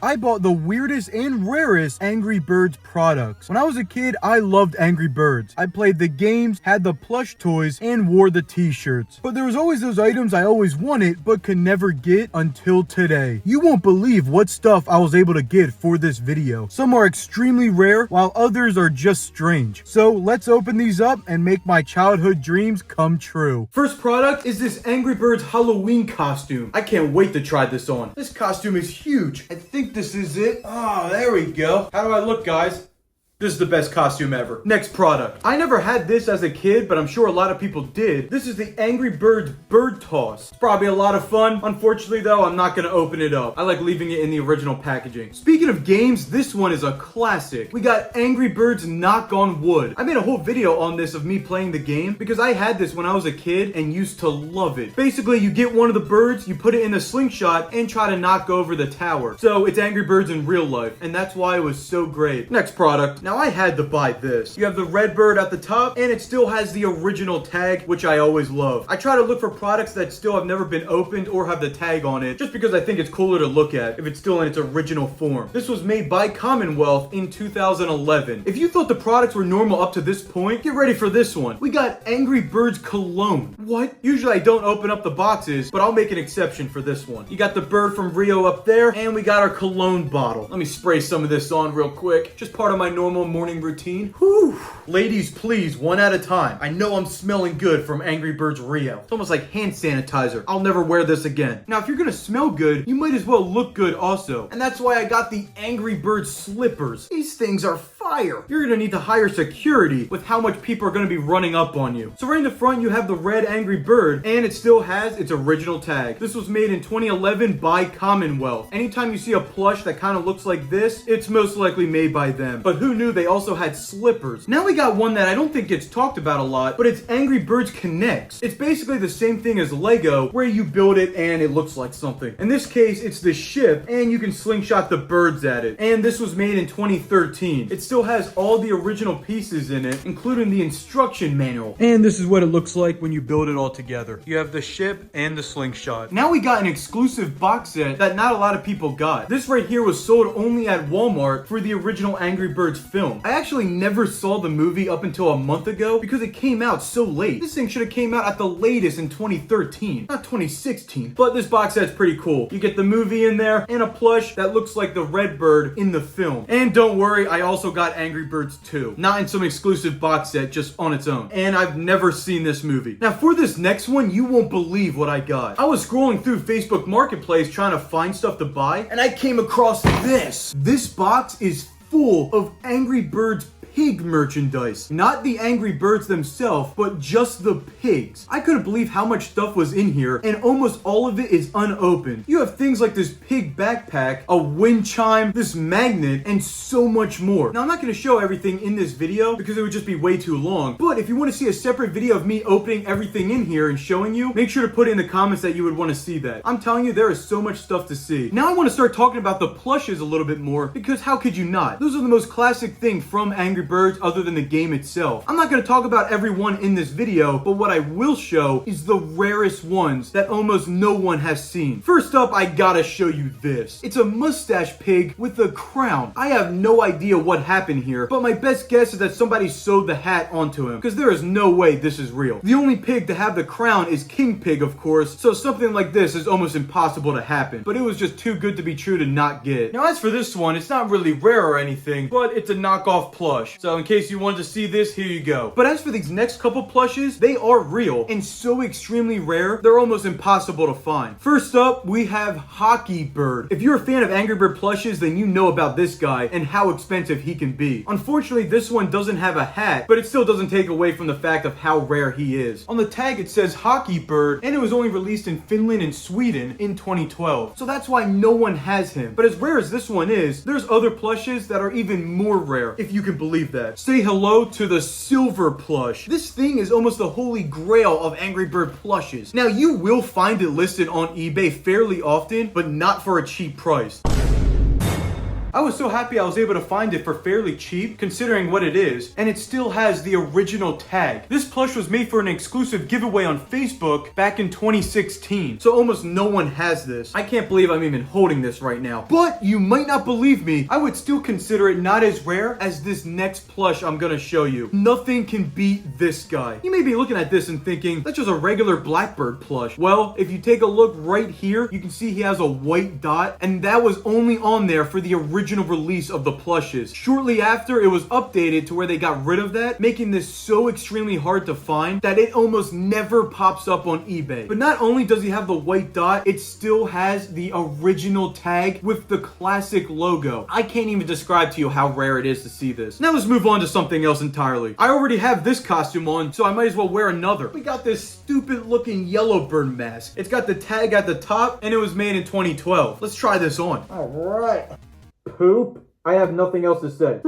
I bought the weirdest and rarest Angry Birds products. When I was a kid, I loved Angry Birds. I played the games, had the plush toys, and wore the t-shirts. But there was always those items I always wanted but could never get until today. You won't believe what stuff I was able to get for this video. Some are extremely rare, while others are just strange. So let's open these up and make my childhood dreams come true. First product is this Angry Birds Halloween costume. I can't wait to try this on. This costume is huge. I think this is it. Oh, there we go. How do I look, guys? This is the best costume ever. Next product. I never had this as a kid, but I'm sure a lot of people did. This is the Angry Birds Bird Toss. It's probably a lot of fun. Unfortunately, though, I'm not gonna open it up. I like leaving it in the original packaging. Speaking of games, this one is a classic. We got Angry Birds Knock on Wood. I made a whole video on this of me playing the game because I had this when I was a kid and used to love it. Basically, you get one of the birds, you put it in a slingshot, and try to knock over the tower. So it's Angry Birds in real life, and that's why it was so great. Next product. Now I had to buy this. You have the red bird at the top, and it still has the original tag, which I always love. I try to look for products that still have never been opened or have the tag on it, just because I think it's cooler to look at if it's still in its original form. This was made by Commonwealth in 2011. If you thought the products were normal up to this point, get ready for this one. We got Angry Birds cologne. What? Usually I don't open up the boxes, but I'll make an exception for this one. You got the bird from Rio up there, and we got our cologne bottle. Let me spray some of this on real quick. Just part of my normal morning routine. Whew. Ladies, please, one at a time. I know I'm smelling good from Angry Birds Rio. It's almost like hand sanitizer. I'll never wear this again. Now, if you're gonna smell good, you might as well look good also. And that's why I got the Angry Birds slippers. These things are fire. You're gonna need to hire security with how much people are gonna be running up on you. So right in the front, you have the red Angry Bird, and it still has its original tag. This was made in 2011 by Commonwealth. Anytime you see a plush that kind of looks like this, it's most likely made by them. But who knew they also had slippers? Now we got one that I don't think gets talked about a lot, but it's Angry Birds Connects. It's basically the same thing as Lego, where you build it and it looks like something. In this case, it's the ship, and you can slingshot the birds at it. And this was made in 2013. It still has all the original pieces in it, including the instruction manual. And this is what it looks like when you build it all together. You have the ship and the slingshot. Now we got an exclusive box set that not a lot of people got. This right here was sold only at Walmart for the original Angry Birds film. I actually never saw the movie up until a month ago because it came out so late. This thing should have came out at the latest in 2013, not 2016. But this box set's pretty cool. You get the movie in there and a plush that looks like the red bird in the film. And don't worry, I also got Angry Birds 2. Not in some exclusive box set, just on its own. And I've never seen this movie. Now for this next one, you won't believe what I got. I was scrolling through Facebook Marketplace trying to find stuff to buy, and I came across this. This box is full of Angry Birds pig merchandise. Not the Angry Birds themselves, but just the pigs. I couldn't believe how much stuff was in here, and almost all of it is unopened. You have things like this pig backpack, a wind chime, this magnet, and so much more. Now, I'm not going to show everything in this video because it would just be way too long, but if you want to see a separate video of me opening everything in here and showing you, make sure to put in the comments that you would want to see that. I'm telling you, there is so much stuff to see. Now I want to start talking about the plushes a little bit more, because how could you not? Those are the most classic thing from Angry Birds other than the game itself. I'm not going to talk about every one in this video, but what I will show is the rarest ones that almost no one has seen. First up, I gotta show you this. It's a mustache pig with a crown. I have no idea what happened here, but my best guess is that somebody sewed the hat onto him, because there is no way this is real. The only pig to have the crown is King Pig, of course, so something like this is almost impossible to happen, but it was just too good to be true to not get. Now as for this one, it's not really rare or anything, but it's a knockoff plush. So in case you wanted to see this, here you go. But as for these next couple plushes, they are real and so extremely rare, they're almost impossible to find. First up, we have Hockey Bird. If you're a fan of Angry Bird plushes, then you know about this guy and how expensive he can be. Unfortunately, this one doesn't have a hat, but it still doesn't take away from the fact of how rare he is. On the tag, it says Hockey Bird, and it was only released in Finland and Sweden in 2012. So that's why no one has him. But as rare as this one is, there's other plushes that are even more rare, if you can believe that. Say hello to the silver plush. This thing is almost the holy grail of Angry Bird plushes. Now, you will find it listed on eBay fairly often, but not for a cheap price. I was so happy I was able to find it for fairly cheap, considering what it is, and it still has the original tag. This plush was made for an exclusive giveaway on Facebook back in 2016, so almost no one has this. I can't believe I'm even holding this right now. But you might not believe me, I would still consider it not as rare as this next plush I'm gonna show you. Nothing can beat this guy. You may be looking at this and thinking, that's just a regular Blackbird plush. Well, if you take a look right here, you can see he has a white dot, and that was only on there for the original release of the plushes. Shortly after, it was updated to where they got rid of that, making this so extremely hard to find that it almost never pops up on eBay. But not only does he have the white dot, it still has the original tag with the classic logo. I can't even describe to you how rare it is to see this. Now let's move on to something else entirely. I already have this costume on, so I might as well wear another. We got this stupid looking Yellowbird mask. It's got the tag at the top, and it was made in 2012. Let's try this on. All right. Poop. I have nothing else to say.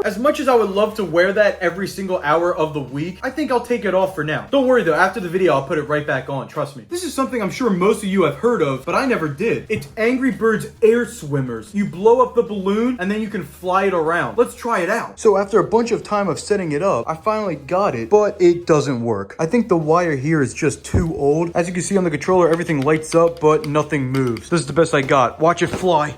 As much as I would love to wear that every single hour of the week, I think I'll take it off for now. Don't worry though, after the video, I'll put it right back on, trust me. This is something I'm sure most of you have heard of, but I never did. It's Angry Birds air swimmers. You blow up the balloon and then you can fly it around. Let's try it out. So after a bunch of time of setting it up, I finally got it, but it doesn't work. I think the wire here is just too old. As you can see on the controller, everything lights up, but nothing moves. This is the best I got. Watch it fly.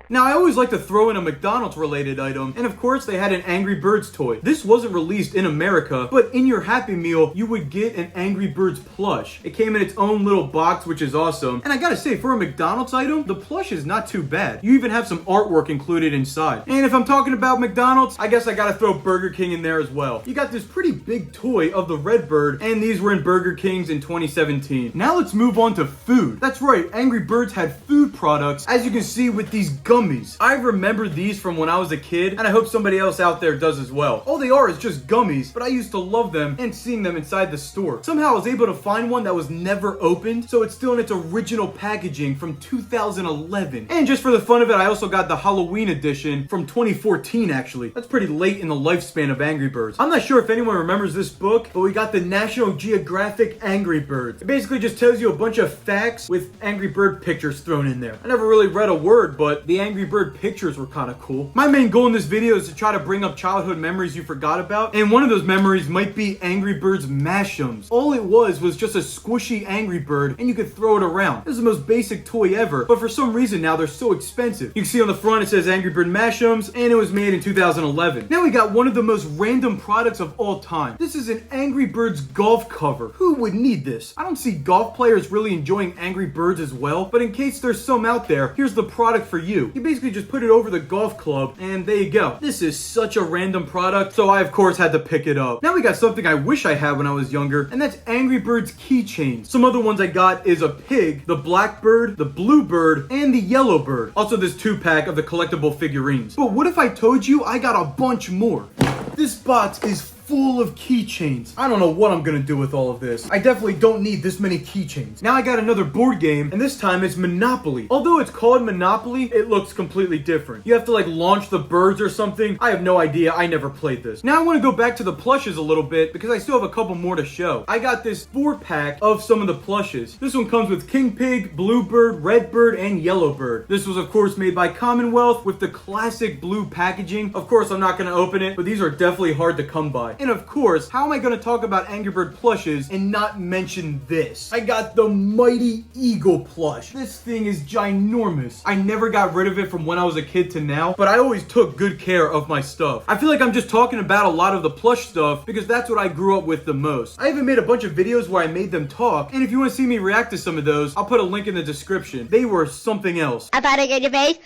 Now, I always like to throw in a McDonald's related item, and of course they had an Angry Birds toy. This wasn't released in America, but in your Happy Meal, you would get an Angry Birds plush. It came in its own little box, which is awesome. And I gotta say, for a McDonald's item, the plush is not too bad. You even have some artwork included inside. And if I'm talking about McDonald's, I guess I gotta throw Burger King in there as well. You got this pretty big toy of the Redbird, and these were in Burger King's in 2017. Now let's move on to food. That's right, Angry Birds had food products, as you can see with these gummies. I remember these from when I was a kid, and I hope somebody else out there does as well. All they are is just gummies, but I used to love them and seeing them inside the store. Somehow I was able to find one that was never opened, so it's still in its original packaging from 2011. And just for the fun of it, I also got the Halloween edition from 2014 actually. That's pretty late in the lifespan of Angry Birds. I'm not sure if anyone remembers this book, but we got the National Geographic Angry Birds. It basically just tells you a bunch of facts with Angry Bird pictures thrown in there. I never really read a word, but the Angry Bird pictures were kind of cool. My main goal in this video is to try to bring up childhood memories you forgot about, and one of those memories might be Angry Birds Mash'ems. All it was just a squishy Angry Bird, and you could throw it around. This is the most basic toy ever, but for some reason now they're so expensive. You can see on the front it says Angry Bird Mash'ems, and it was made in 2011. Now we got one of the most random products of all time. This is an Angry Birds golf cover. Who would need this? I don't see golf players really enjoying Angry Birds as well, but in case there's some out there, here's the product for you. You basically just put it over the golf club, and there you go. This is such a random product, so I of course had to pick it up. Now we got something I wish I had when I was younger, and that's Angry Birds keychains. Some other ones I got is a pig, the Blackbird, the Bluebird, and the Yellowbird. Also this 2-pack of the collectible figurines. But what if I told you I got a bunch more? This box is full of keychains. I don't know what I'm gonna do with all of this. I definitely don't need this many keychains. Now I got another board game, and this time it's Monopoly. Although it's called Monopoly, it looks completely different. You have to like launch the birds or something. I have no idea. I never played this. Now I want to go back to the plushes a little bit because I still have a couple more to show. I got this 4-pack of some of the plushes. This one comes with King Pig, Bluebird, Redbird, and Yellowbird. This was of course made by Commonwealth with the classic blue packaging. Of course I'm not gonna open it, but these are definitely hard to come by. And of course, how am I going to talk about Angry Bird plushes and not mention this? I got the Mighty Eagle plush. This thing is ginormous. I never got rid of it from when I was a kid to now, but I always took good care of my stuff. I feel like I'm just talking about a lot of the plush stuff because that's what I grew up with the most. I even made a bunch of videos where I made them talk, and if you want to see me react to some of those, I'll put a link in the description. They were something else. I thought I got your face.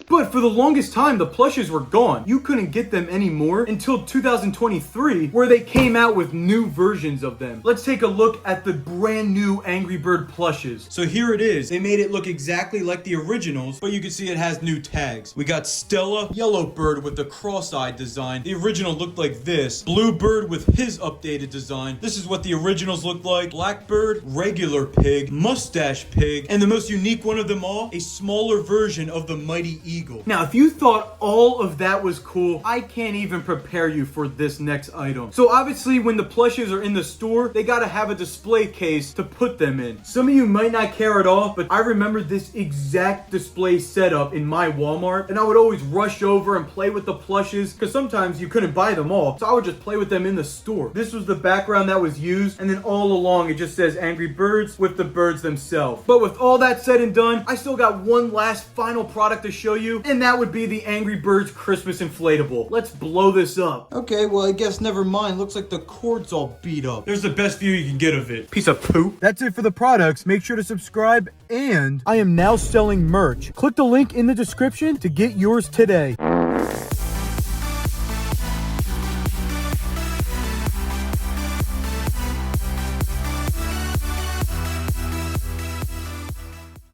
But for the longest time, the plushes were gone. You couldn't get them anymore until 2023, where they came out with new versions of them. Let's take a look at the brand new Angry Bird plushes. So here it is. They made it look exactly like the originals, but you can see it has new tags. We got Stella, Yellowbird with the cross-eyed design. The original looked like this. Bluebird with his updated design. This is what the originals looked like. Blackbird, regular pig, mustache pig, and the most unique one of them all, a smaller version of the Mighty Eagle. eagle. Now, if you thought all of that was cool, I can't even prepare you for this next item. So obviously, when the plushes are in the store, they gotta have a display case to put them in. Some of you might not care at all, but I remember this exact display setup in my Walmart, and I would always rush over and play with the plushes, because sometimes you couldn't buy them all, so I would just play with them in the store. This was the background that was used, and then all along it just says Angry Birds with the birds themselves. But with all that said and done, I still got one last final product to show you, and that would be the Angry Birds Christmas Inflatable. Let's blow this up. Okay, well, I guess never mind. Looks like the cord's all beat up. There's the best view you can get of it. Piece of poop. That's it for the products. Make sure to subscribe, and I am now selling merch. Click the link in the description to get yours today.